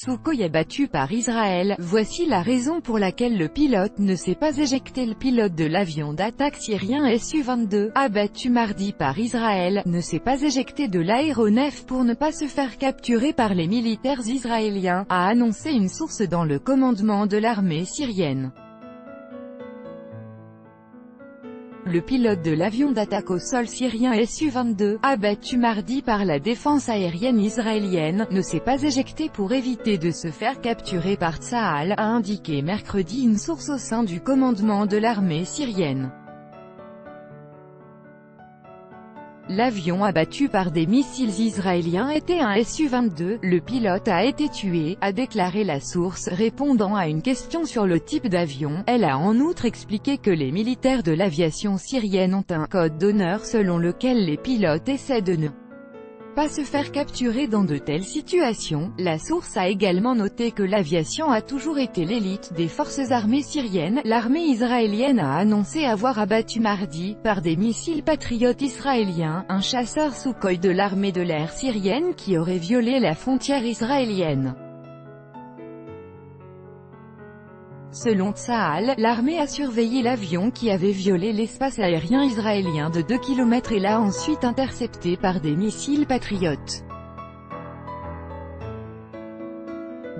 Sukhoi abattu par Israël. Voici la raison pour laquelle le pilote ne s'est pas éjecté. Le pilote de l'avion d'attaque syrien Su-22, abattu mardi par Israël, ne s'est pas éjecté de l'aéronef pour ne pas se faire capturer par les militaires israéliens, a annoncé une source dans le commandement de l'armée syrienne. Le pilote de l'avion d'attaque au sol syrien Su-22, abattu mardi par la défense aérienne israélienne, ne s'est pas éjecté pour éviter de se faire capturer par Tsahal, a indiqué mercredi une source au sein du commandement de l'armée syrienne. L'avion abattu par des missiles israéliens était un Su-22, le pilote a été tué, a déclaré la source, répondant à une question sur le type d'avion. Elle a en outre expliqué que les militaires de l'aviation syrienne ont un code d'honneur selon lequel les pilotes essaient de ne pas se faire capturer dans de telles situations. La source a également noté que l'aviation a toujours été l'élite des forces armées syriennes. L'armée israélienne a annoncé avoir abattu mardi, par des missiles patriotes israéliens, un chasseur Sukhoi de l'armée de l'air syrienne qui aurait violé la frontière israélienne. Selon Tsahal, l'armée a surveillé l'avion qui avait violé l'espace aérien israélien de 2 km et l'a ensuite intercepté par des missiles patriotes.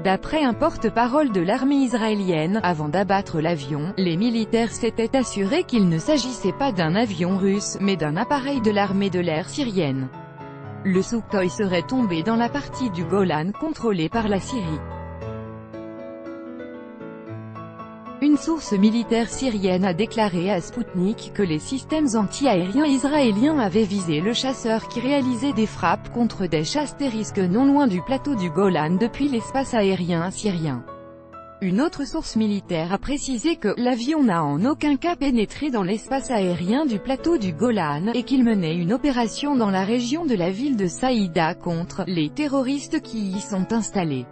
D'après un porte-parole de l'armée israélienne, avant d'abattre l'avion, les militaires s'étaient assurés qu'il ne s'agissait pas d'un avion russe, mais d'un appareil de l'armée de l'air syrienne. Le Sukhoi serait tombé dans la partie du Golan contrôlée par la Syrie. Une source militaire syrienne a déclaré à Sputnik que les systèmes anti-aériens israéliens avaient visé le chasseur qui réalisait des frappes contre des chastérisques non loin du plateau du Golan depuis l'espace aérien syrien. Une autre source militaire a précisé que l'avion n'a en aucun cas pénétré dans l'espace aérien du plateau du Golan, et qu'il menait une opération dans la région de la ville de Saïda contre les terroristes qui y sont installés.